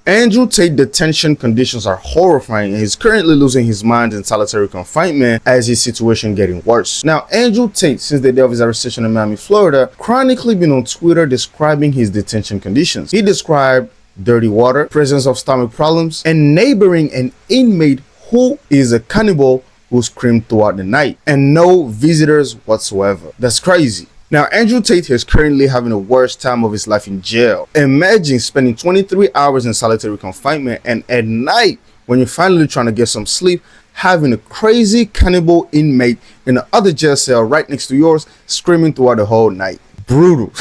Andrew Tate detention conditions are horrifying, and he's currently losing his mind in solitary confinement as his situation getting worse. Now, Andrew Tate, since the day of his arrestation in Miami, Florida, chronically been on Twitter describing his detention conditions. He described dirty water, presence of stomach problems, and neighboring an inmate who is a cannibal who screamed throughout the night, and no visitors whatsoever. That's crazy. Now, Andrew Tate is currently having the worst time of his life in jail. Imagine spending 23 hours in solitary confinement, and at night, when you're finally trying to get some sleep, having a crazy cannibal inmate in the other jail cell right next to yours screaming throughout the whole night. Brutal.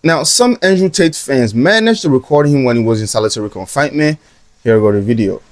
Now, some Andrew Tate fans managed to record him when he was in solitary confinement. Here go the video.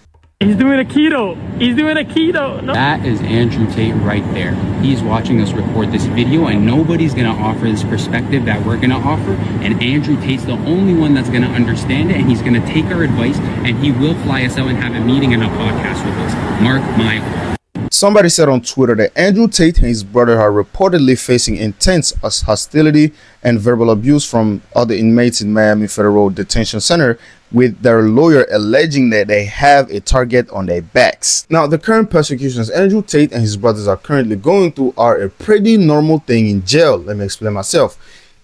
He's doing a keto. He's doing a keto. No. That is Andrew Tate right there. He's watching us record this video, and nobody's going to offer this perspective that we're going to offer. And Andrew Tate's the only one that's going to understand it, and he's going to take our advice, and he will fly us out and have a meeting and a podcast with us. Mark my words. Somebody said on Twitter that Andrew Tate and his brother are reportedly facing intense hostility and verbal abuse from other inmates in Miami Federal Detention Center, with their lawyer alleging that they have a target on their backs. Now, the current persecutions Andrew Tate and his brothers are currently going through are a pretty normal thing in jail. Let me explain myself.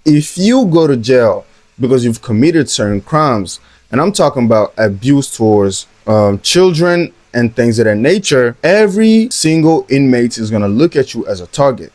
If you go to jail because you've committed certain crimes, and I'm talking about abuse towards children and things of that nature, every single inmate is going to look at you as a target.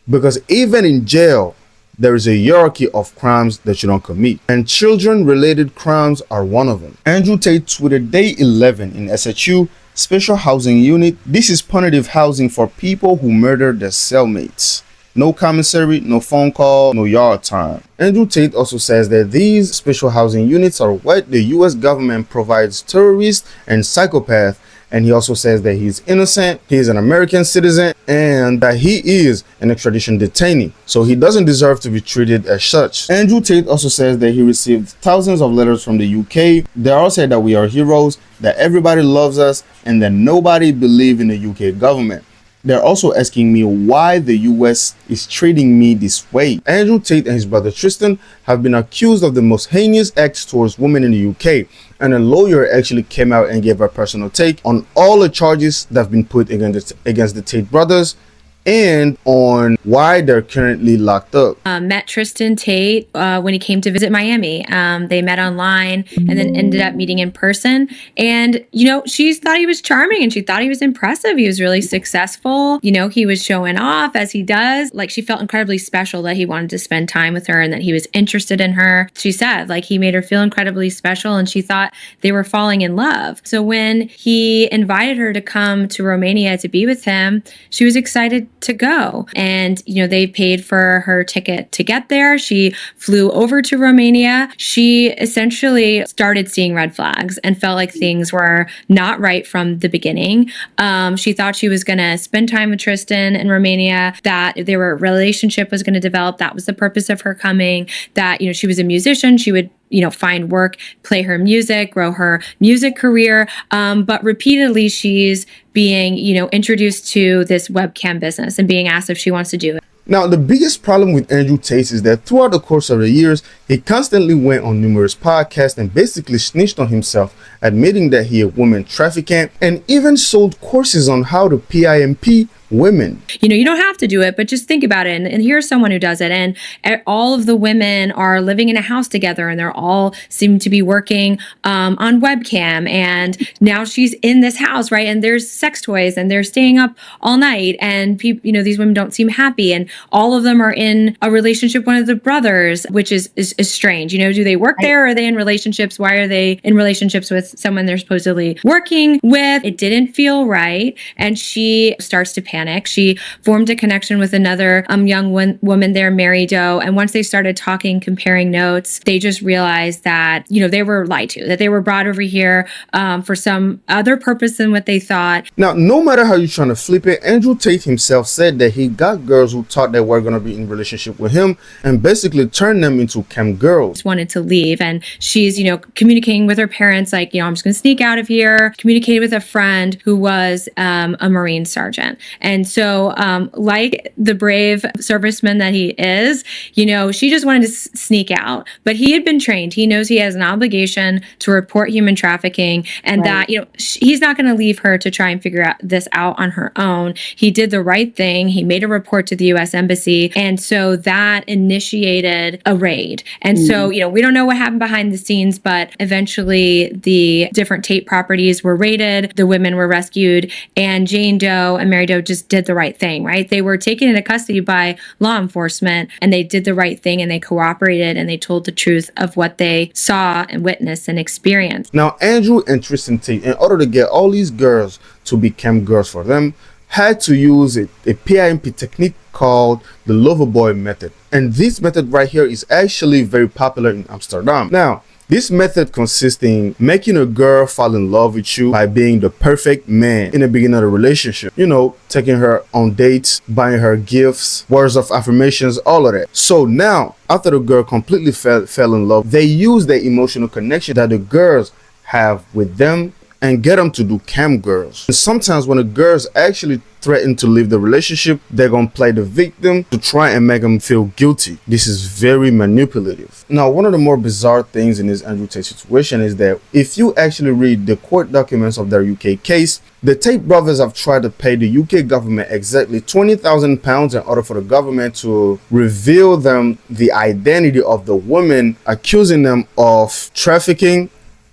Because even in jail, there is a hierarchy of crimes that you don't commit, and children-related crimes are one of them. Andrew Tate tweeted day 11 in SHU Special Housing Unit. This is punitive housing for people who murdered their cellmates. No commissary, no phone call, no yard time. Andrew Tate also says that these special housing units are what the US government provides terrorists and psychopaths. And he also says that he's innocent, he's an American citizen, and that he is an extradition detainee, so he doesn't deserve to be treated as such. Andrew Tate also says that he received thousands of letters from the UK. They all say that we are heroes, that everybody loves us, and that nobody believes in the UK government. They're also asking me why the US is treating me this way. Andrew Tate and his brother Tristan have been accused of the most heinous acts towards women in the UK, and a lawyer actually came out and gave her personal take on all the charges that have been put against the Tate brothers and on why they're currently locked up. Met Tristan Tate when he came to visit Miami. They met online and then ended up meeting in person. And, you know, she thought he was charming and she thought he was impressive. He was really successful. You know, he was showing off as he does. Like, she felt incredibly special that he wanted to spend time with her and that he was interested in her. She said, like, he made her feel incredibly special and she thought they were falling in love. So when he invited her to come to Romania to be with him, she was excited to go. And, you know, they paid for her ticket to get there. She flew over to Romania. She essentially started seeing red flags and felt like things were not right from the beginning. She thought she was going to spend time with Tristan in Romania, that their relationship was going to develop. That was the purpose of her coming, that, you know, she was a musician. She would, you know, find work, play her music, grow her music career. But repeatedly, she's being, you know, introduced to this webcam business and being asked if she wants to do it. Now, the biggest problem with Andrew Tate is that throughout the course of the years, he constantly went on numerous podcasts and basically snitched on himself, admitting that he a woman trafficking and even sold courses on how to PIMP women. You know, you don't have to do it, but just think about it. And here's someone who does it. And all of the women are living in a house together and they're all seem to be working on webcam. And now she's in this house, right? And there's sex toys and they're staying up all night. And people, you know, these women don't seem happy. And all of them are in a relationship with one of the brothers, which is strange. You know, do they work there? Or are they in relationships? Why are they in relationships with someone they're supposedly working with? It didn't feel right. And she starts to panic. She formed a connection with another young woman there, Mary Doe. And once they started talking, comparing notes, they just realized that, you know, they were lied to, that they were brought over here for some other purpose than what they thought. Now, no matter how you're trying to flip it, Andrew Tate himself said that he got girls who thought they were going to be in relationship with him and basically turned them into cam girls. Wanted to leave. And she's, you know, communicating with her parents, like, you know, I'm just going to sneak out of here. Communicated with a friend who was a Marine sergeant. And so, like the brave serviceman that he is, she just wanted to sneak out. But he had been trained. He knows he has an obligation to report human trafficking, and that, he's not going to leave her to try and figure this out on her own. He did the right thing. He made a report to the U.S. Embassy. And so that initiated a raid. And so, we don't know what happened behind the scenes, but eventually the different Tate properties were raided. The women were rescued, and Jane Doe and Mary Doe just did the right thing, right? They were taken into custody by law enforcement, and they did the right thing, and they cooperated, and they told the truth of what they saw and witnessed and experienced. Now, Andrew and Tristan Tate, in order to get all these girls to become girls for them, had to use a PIMP technique called the Loverboy method. And this method right here is actually very popular in Amsterdam. Now, this method consists in making a girl fall in love with you by being the perfect man in the beginning of the relationship. Taking her on dates, buying her gifts, words of affirmations, all of that. So now, after the girl completely fell in love, they use the emotional connection that the girls have with them and get them to do cam girls. And sometimes when the girls actually threaten to leave the relationship, they're gonna play the victim to try and make them feel guilty. This is very manipulative. Now, one of the more bizarre things in this Andrew Tate situation is that if you actually read the court documents of their UK case, the Tate brothers have tried to pay the UK government exactly £20,000 in order for the government to reveal them the identity of the women, accusing them of trafficking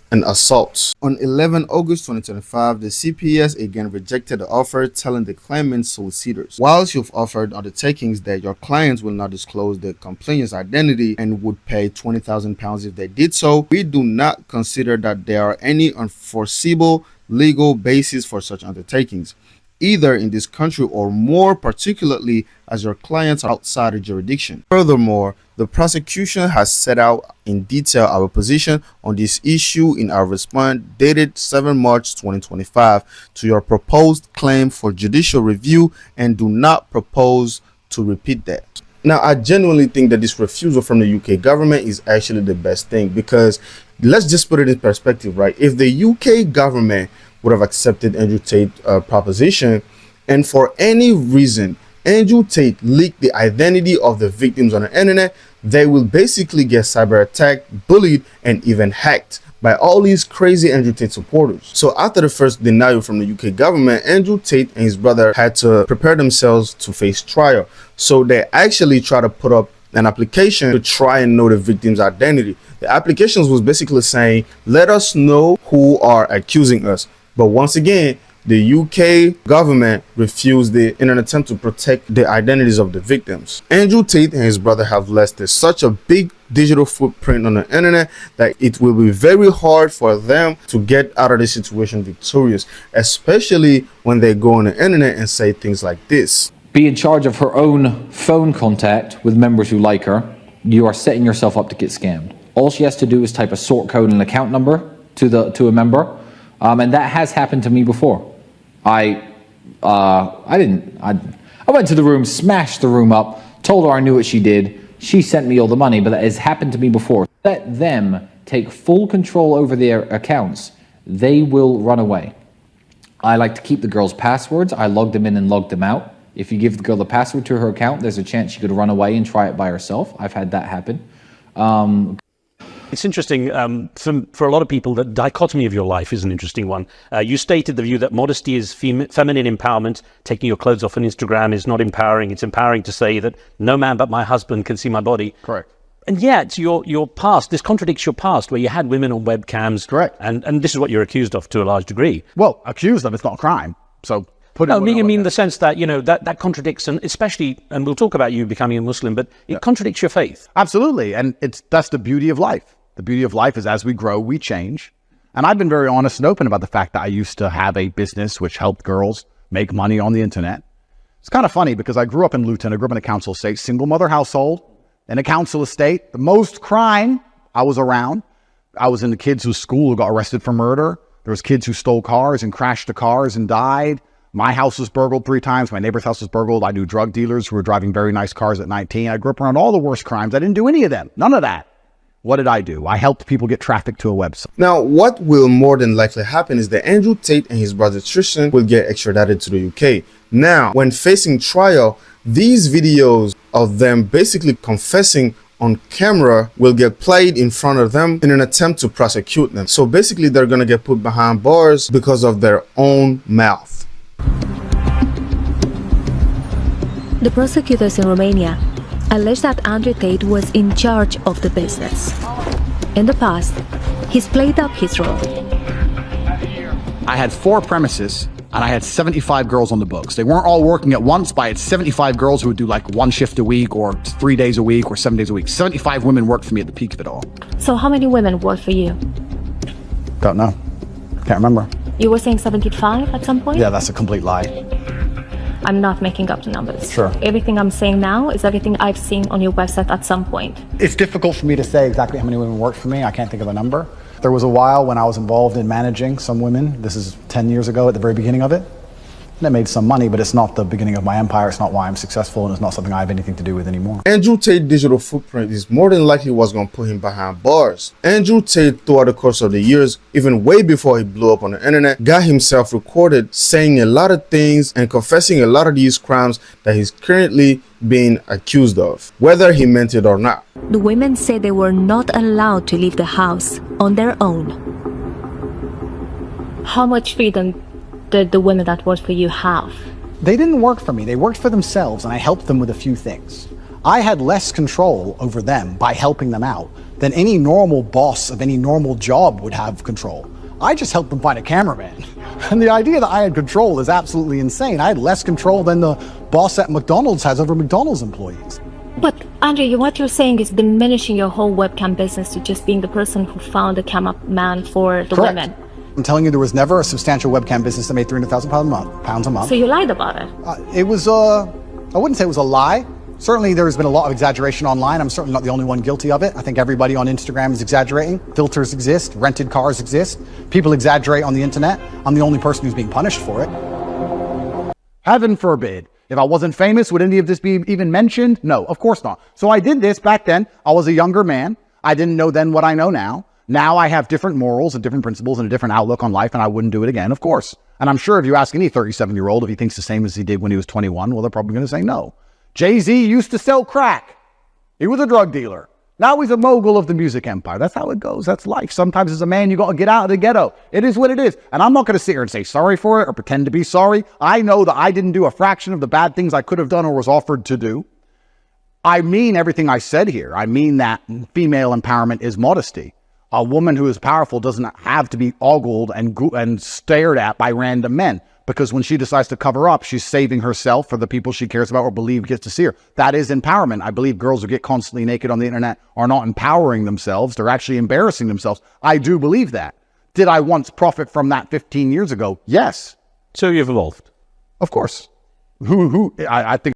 and assaults. On 11 August 2025, the CPS again rejected the offer, telling the claimant's solicitors, whilst you've offered undertakings that your clients will not disclose the complainant's identity and would pay £20,000 if they did so, we do not consider that there are any unforeseeable legal basis for such undertakings, either in this country or more particularly as your clients are outside the jurisdiction. Furthermore, the prosecution has set out in detail our position on this issue in our response dated 7 March 2025 to your proposed claim for judicial review and do not propose to repeat that. Now, I genuinely think that this refusal from the UK government is actually the best thing, because let's just put it in perspective, right? If the UK government would have accepted Andrew Tate's proposition, and for any reason Andrew Tate leaked the identity of the victims on the internet, they will basically get cyber attacked, bullied, and even hacked by all these crazy Andrew Tate supporters. So after the first denial from the UK government, Andrew Tate and his brother had to prepare themselves to face trial. So they actually try to put up an application to try and know the victim's identity. The applications was basically saying, let us know who are accusing us. But once again, the UK government refused it in an attempt to protect the identities of the victims. Andrew Tate and his brother have left such a big digital footprint on the internet that it will be very hard for them to get out of this situation victorious, especially when they go on the internet and say things like this. Be in charge of her own phone contact with members who like her. You are setting yourself up to get scammed. All she has to do is type a sort code and account number to a member, and that has happened to me before. I went to the room, smashed the room up, told her I knew what she did. She sent me all the money, but that has happened to me before. Let them take full control over their accounts. They will run away. I like to keep the girl's passwords. I log them in and log them out. If you give the girl the password to her account, there's a chance she could run away and try it by herself. I've had that happen. It's interesting, for a lot of people, the dichotomy of your life is an interesting one. You stated the view that modesty is feminine empowerment. Taking your clothes off on Instagram is not empowering. It's empowering to say that no man but my husband can see my body. Correct. And yet, your past, this contradicts your past, where you had women on webcams. Correct. And this is what you're accused of to a large degree. Well, accused of, it's not a crime. So put it. No, I mean the sense that, that contradicts, and especially, and we'll talk about you becoming a Muslim, but it contradicts your faith. Absolutely. And that's the beauty of life. The beauty of life is as we grow, we change. And I've been very honest and open about the fact that I used to have a business which helped girls make money on the internet. It's kind of funny because I grew up in Luton. I grew up in a council estate, single mother household, in a council estate. The most crime I was around. I was in the kids whose school who got arrested for murder. There was kids who stole cars and crashed the cars and died. My house was burgled 3 times. My neighbor's house was burgled. I knew drug dealers who were driving very nice cars at 19. I grew up around all the worst crimes. I didn't do any of them. None of that. What did I do? I helped people get traffic to a website. Now, what will more than likely happen is that Andrew Tate and his brother Tristan will get extradited to the UK. Now, when facing trial, these videos of them basically confessing on camera will get played in front of them in an attempt to prosecute them. So basically, they're gonna get put behind bars because of their own mouth. The prosecutors in Romania allege that Andrew Tate was in charge of the business. In the past, he's played up his role. I had 4 premises and I had 75 girls on the books. They weren't all working at once, but I had 75 girls who would do like 1 shift a week or 3 days a week or 7 days a week. 75 women worked for me at the peak of it all. So how many women worked for you? Don't know. Can't remember. You were saying 75 at some point? Yeah, that's a complete lie. I'm not making up the numbers. Sure. Everything I'm saying now is everything I've seen on your website at some point. It's difficult for me to say exactly how many women worked for me. I can't think of a number. There was a while when I was involved in managing some women. This is 10 years ago at the very beginning of it. And I made some money, but it's not the beginning of my empire. It's not why I'm successful, and it's not something I have anything to do with anymore. Andrew Tate's digital footprint is more than likely what's going to put him behind bars. Andrew Tate, throughout the course of the years, even way before he blew up on the internet, got himself recorded saying a lot of things and confessing a lot of these crimes that he's currently being accused of, whether he meant it or not. The women said they were not allowed to leave the house on their own. How much freedom did the women that worked for you have? They didn't work for me. They worked for themselves, and I helped them with a few things. I had less control over them by helping them out than any normal boss of any normal job would have control. I just helped them find a cameraman. And the idea that I had control is absolutely insane. I had less control than the boss at McDonald's has over McDonald's employees. But Andrew, what you're saying is diminishing your whole webcam business to just being the person who found the cameraman for the Correct. women. I'm telling you, there was never a substantial webcam business that made £300,000 a month. So you lied about it? It was, I wouldn't say it was a lie. Certainly there's been a lot of exaggeration online. I'm certainly not the only one guilty of it. I think everybody on Instagram is exaggerating. Filters exist, rented cars exist. People exaggerate on the internet. I'm the only person who's being punished for it. Heaven forbid. If I wasn't famous, would any of this be even mentioned? No, of course not. So I did this back then. I was a younger man. I didn't know then what I know now. Now I have different morals and different principles and a different outlook on life, and I wouldn't do it again, of course. And I'm sure if you ask any 37-year-old if he thinks the same as he did when he was 21, well, they're probably going to say no. Jay-Z used to sell crack. He was a drug dealer. Now he's a mogul of the music empire. That's how it goes. That's life. Sometimes as a man, you got to get out of the ghetto. It is what it is. And I'm not going to sit here and say sorry for it or pretend to be sorry. I know that I didn't do a fraction of the bad things I could have done or was offered to do. I mean everything I said here. I mean that female empowerment is modesty. A woman who is powerful doesn't have to be ogled and stared at by random men, because when she decides to cover up, she's saving herself for the people she cares about or believe gets to see her. That is empowerment. I believe girls who get constantly naked on the internet are not empowering themselves. They're actually embarrassing themselves. I do believe that. Did I once profit from that 15 years ago? Yes. So you've evolved. Of course. I think